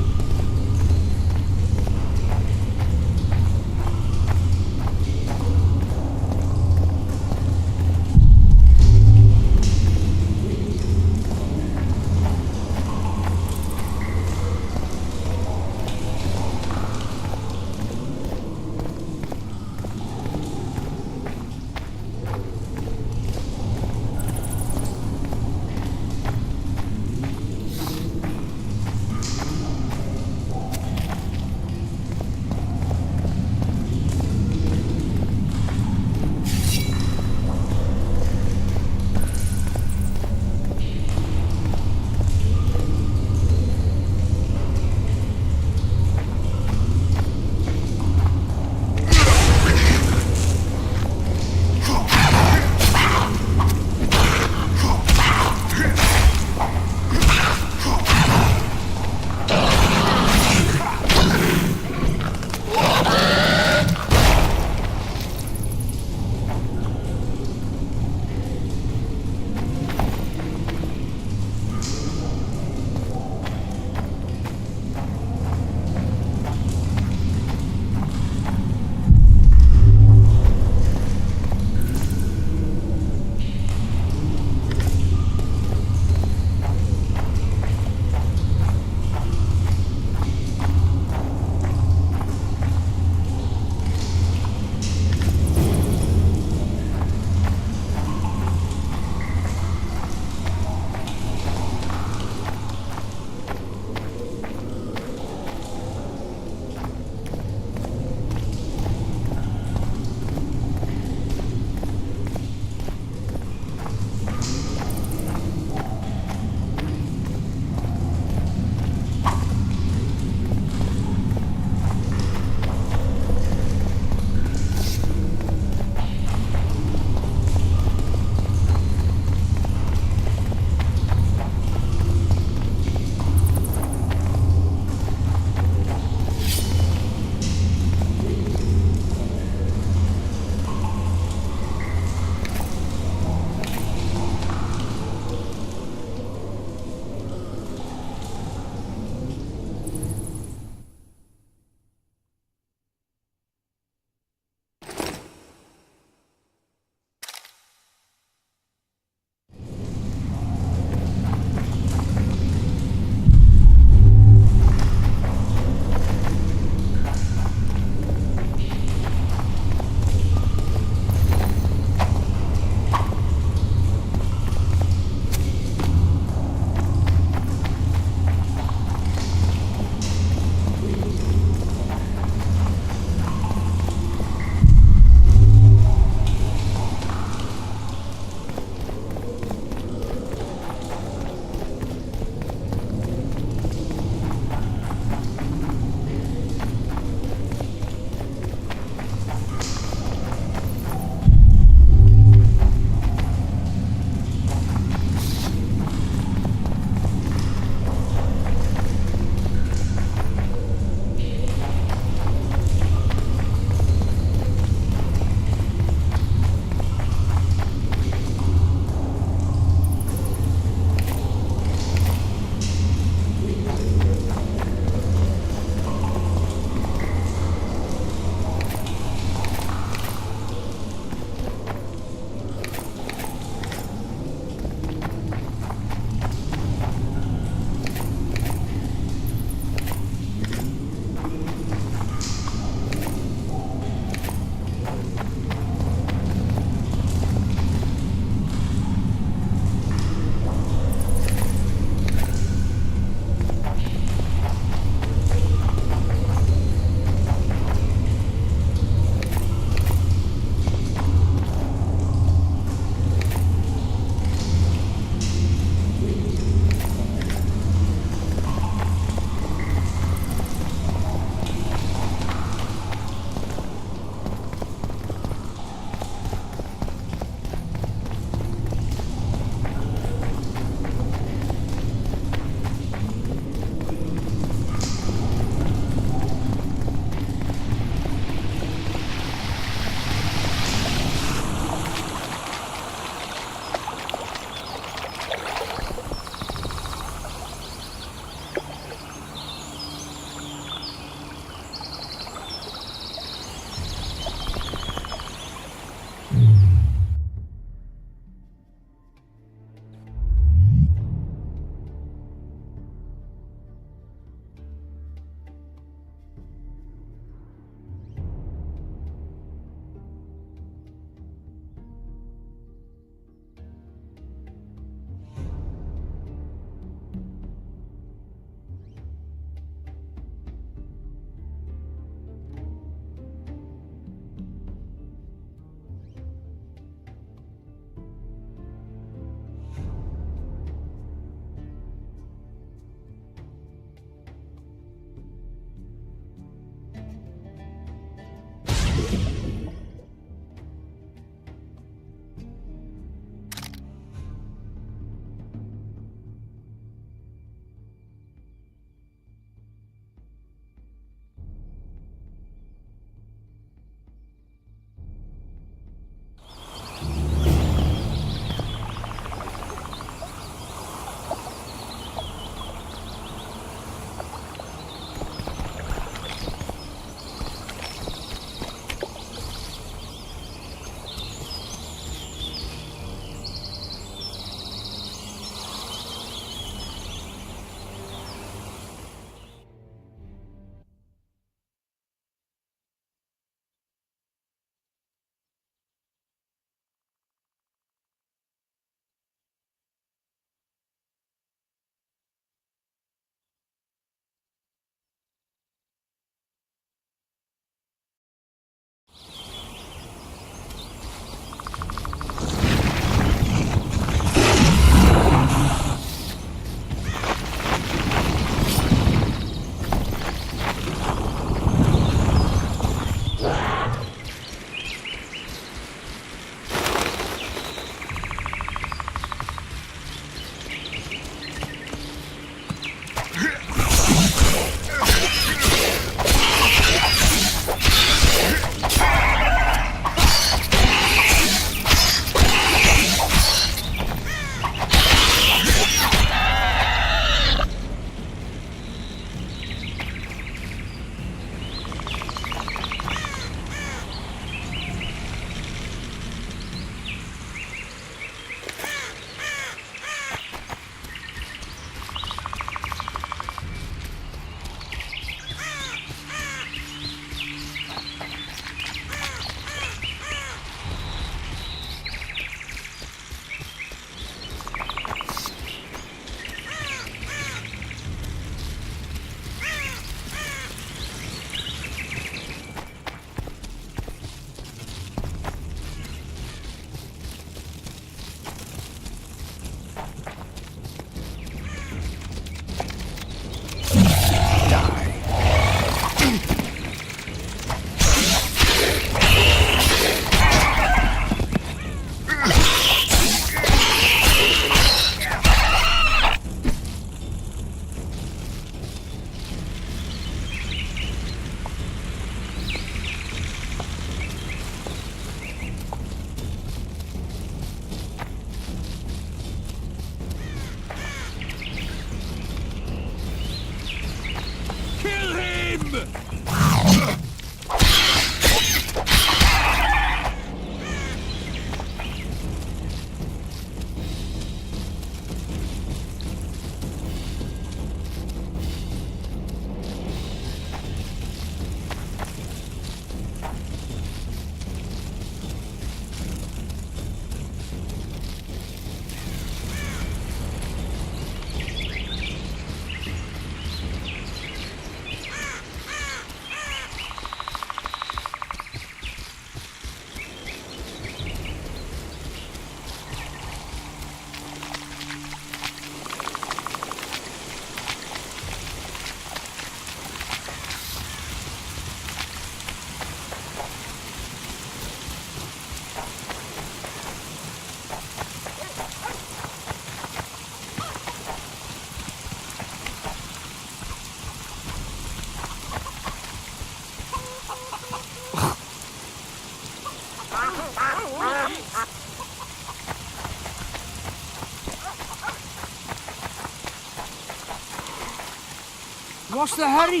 What's the hurry?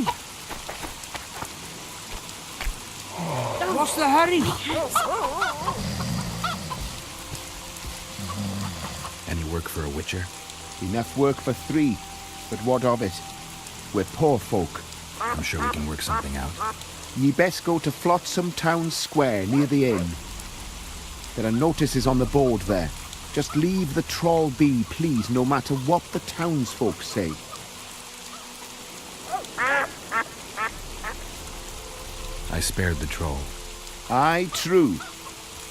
What's the hurry? Any work for a witcher? Enough work for 3, but what of it? We're poor folk. I'm sure we can work something out. Ye best go to Flotsam Town Square, near the inn. There are notices on the board there. Just leave the trawl be, please, no matter what the townsfolk say. I spared the troll. Aye, true.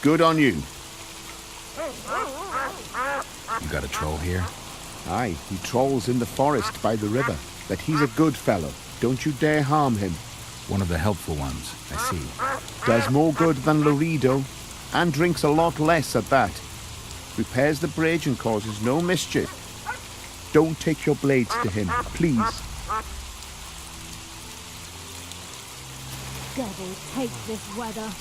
Good on you. You got a troll here? Aye, he trolls in the forest by the river. But he's a good fellow. Don't you dare harm him. One of the helpful ones, I see. Does more good than Laredo, and drinks a lot less at that. Repairs the bridge and causes no mischief. Don't take your blades to him, please. Devil take this weather.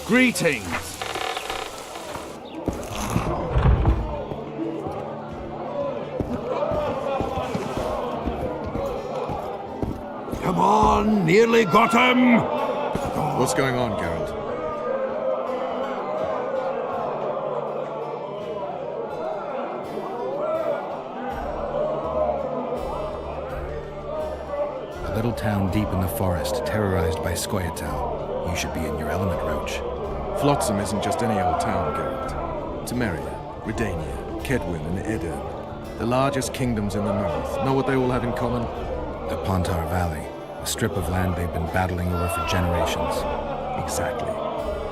Greetings. Come on, nearly got him! What's going on, Geralt? A little town deep in the forest, terrorized by Scoia'tael. You should be in your element, Roach. Flotsam isn't just any old town, Geralt. Temeria, Redania, Kedwin, and Edirn. The largest kingdoms in the north. Know what they all have in common? The Pontar Valley, a strip of land they've been battling over for generations. Exactly.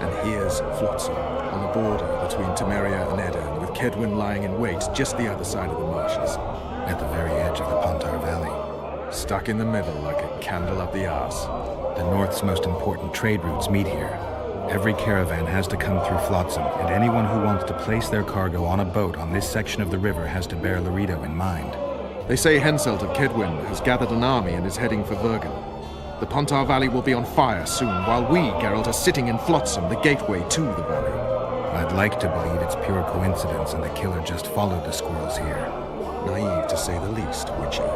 And here's Flotsam, on the border between Temeria and Edirn, with Kedwin lying in wait just the other side of the marshes. At the very edge of the Pontar Valley. Stuck in the middle like a candle up the arse. The north's most important trade routes meet here. Every caravan has to come through Flotsam, and anyone who wants to place their cargo on a boat on this section of the river has to bear Laredo in mind. They say Henselt of Kedwin has gathered an army and is heading for Vergen. The Pontar Valley will be on fire soon, while we, Geralt, are sitting in Flotsam, the gateway to the valley. I'd like to believe it's pure coincidence and the killer just followed the squirrels here. Naive, to say the least, Witcher.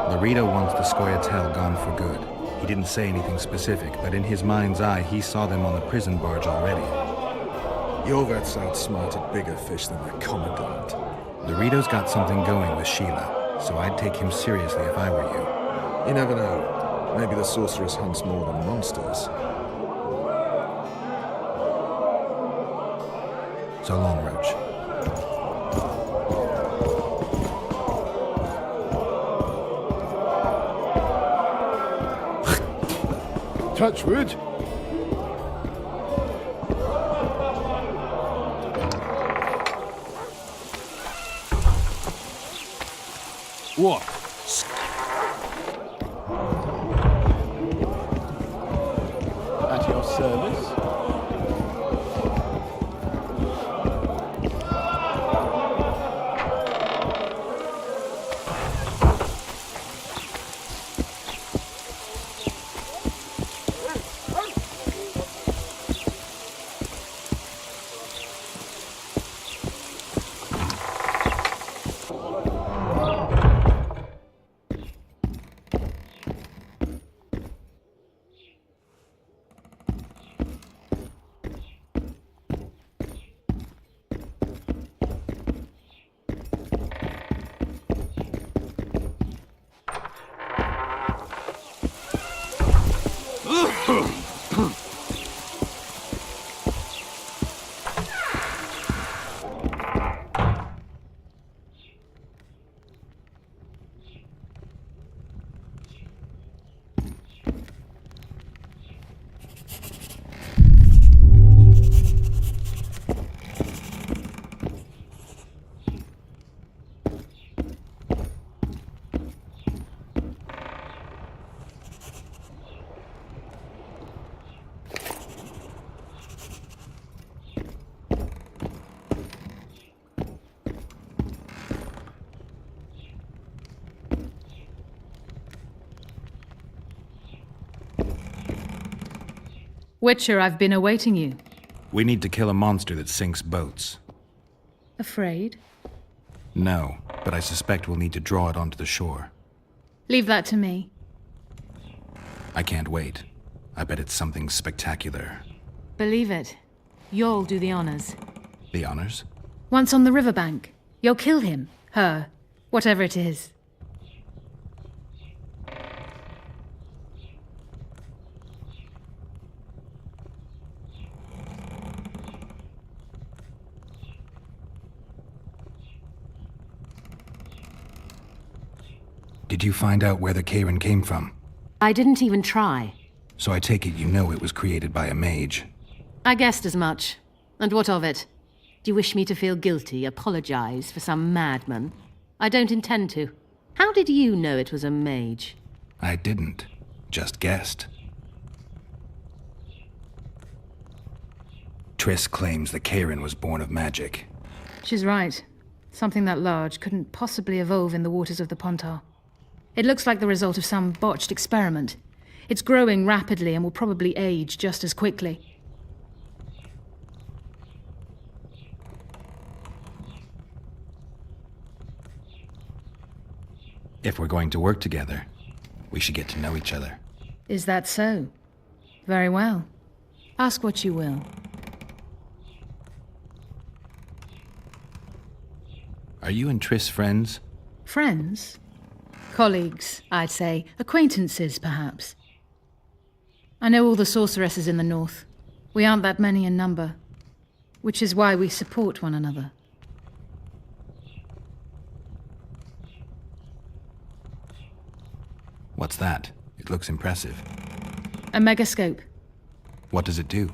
Laredo wants the Scoia'tael gone for good. He didn't say anything specific, but in his mind's eye, he saw them on the prison barge already. Jorveth's outsmarted bigger fish than the Commandant. Laredo's got something going with Sheila, so I'd take him seriously if I were you. You never know. Maybe the sorceress hunts more than monsters. So long, Roach. Touch wood. What? At your service. Witcher, I've been awaiting you. We need to kill a monster that sinks boats. Afraid? No, but I suspect we'll need to draw it onto the shore. Leave that to me. I can't wait. I bet it's something spectacular. Believe it. You'll do the honors. The honors? Once on the riverbank, you'll kill him, her, whatever it is. Did you find out where the Karen came from? I didn't even try. So I take it you know it was created by a mage. I guessed as much. And what of it? Do you wish me to feel guilty, apologize for some madman? I don't intend to. How did you know it was a mage? I didn't. Just guessed. Triss claims the Karen was born of magic. She's right. Something that large couldn't possibly evolve in the waters of the Pontar. It looks like the result of some botched experiment. It's growing rapidly and will probably age just as quickly. If we're going to work together, we should get to know each other. Is that so? Very well. Ask what you will. Are you and Triss friends? Friends? Colleagues, I'd say. Acquaintances, perhaps. I know all the sorceresses in the north. We aren't that many in number, which is why we support one another. What's that? It looks impressive. A megascope. What does it do?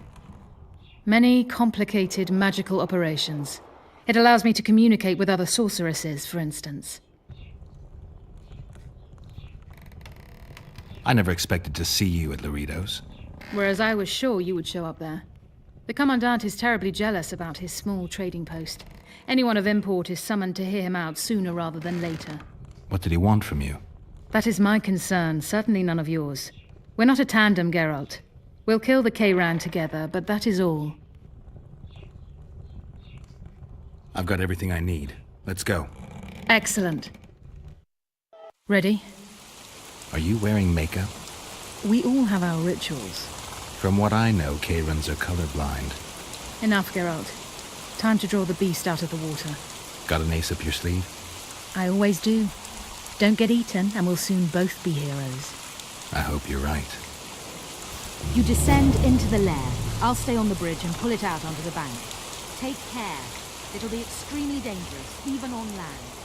Many complicated magical operations. It allows me to communicate with other sorceresses, for instance. I never expected to see you at Laredo's. Whereas I was sure you would show up there. The Commandant is terribly jealous about his small trading post. Anyone of import is summoned to hear him out sooner rather than later. What did he want from you? That is my concern, certainly none of yours. We're not a tandem, Geralt. We'll kill the Kayran together, but that is all. I've got everything I need. Let's go. Excellent. Ready? Are you wearing makeup? We all have our rituals. From what I know, Kayrans are colorblind. Enough, Geralt. Time to draw the beast out of the water. Got an ace up your sleeve? I always do. Don't get eaten, and we'll soon both be heroes. I hope you're right. You descend into the lair. I'll stay on the bridge and pull it out onto the bank. Take care. It'll be extremely dangerous, even on land.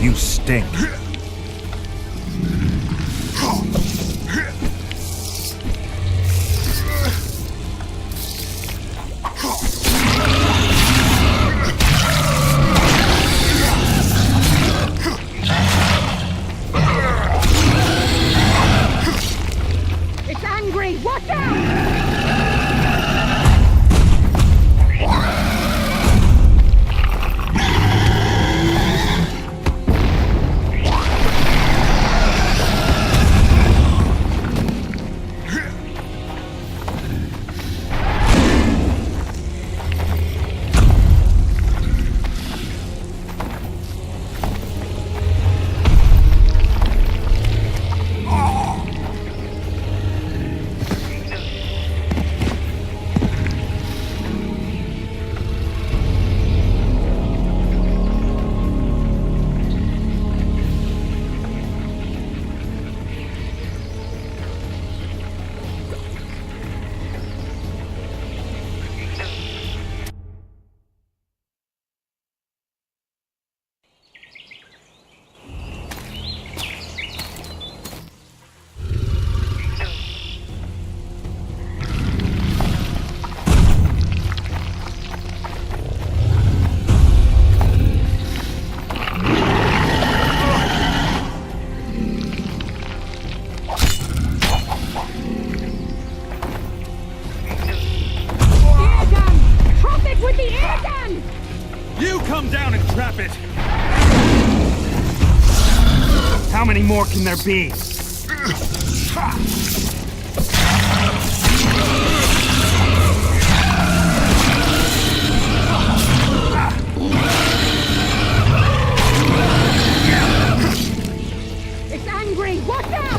You stink. It's angry! Watch out! How many more can there be? It's angry! Watch out!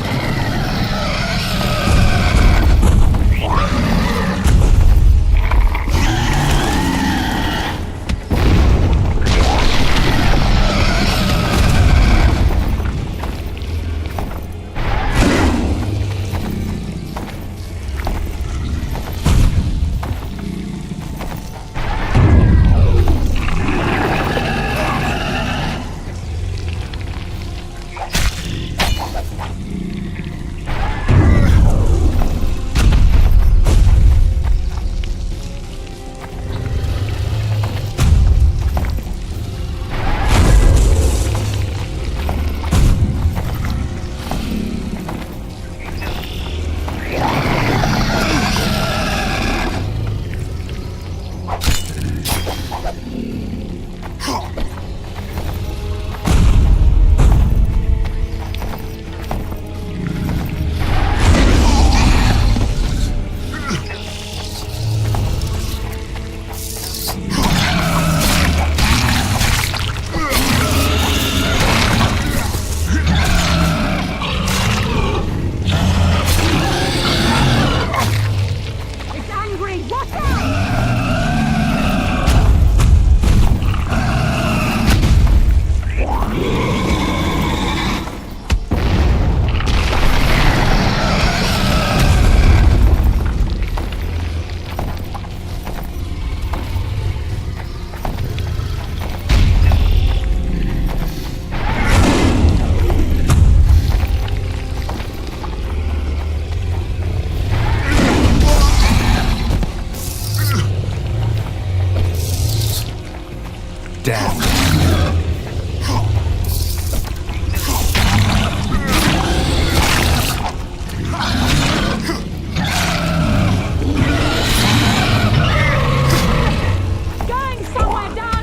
damned. Going somewhere, darling!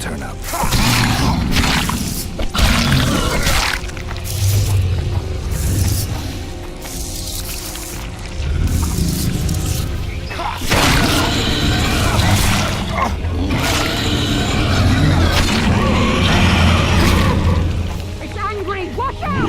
turn up. It's angry! Watch out!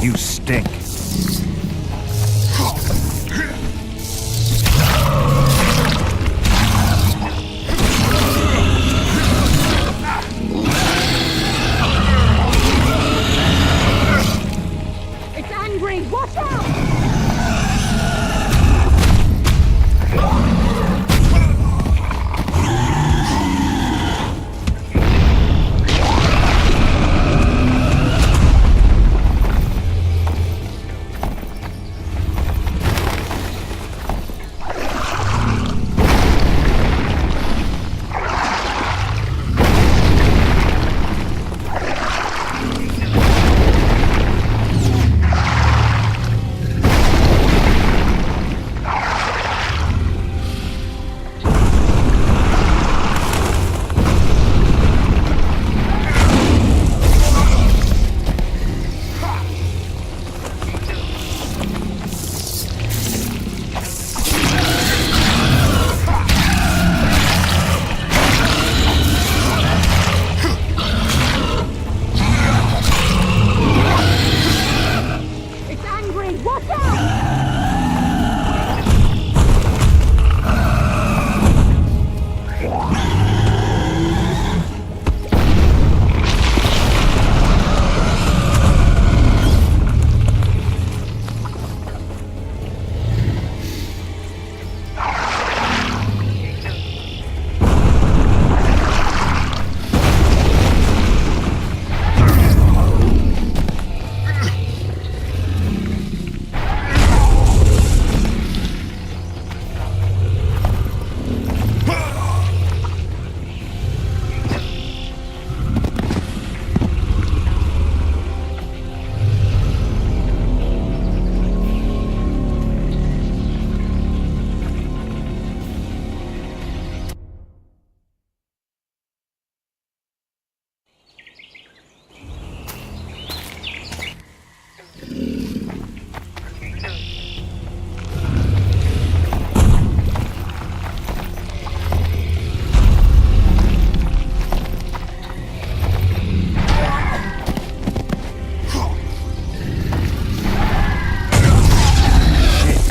You stink. It's angry! Watch out!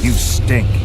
You stink.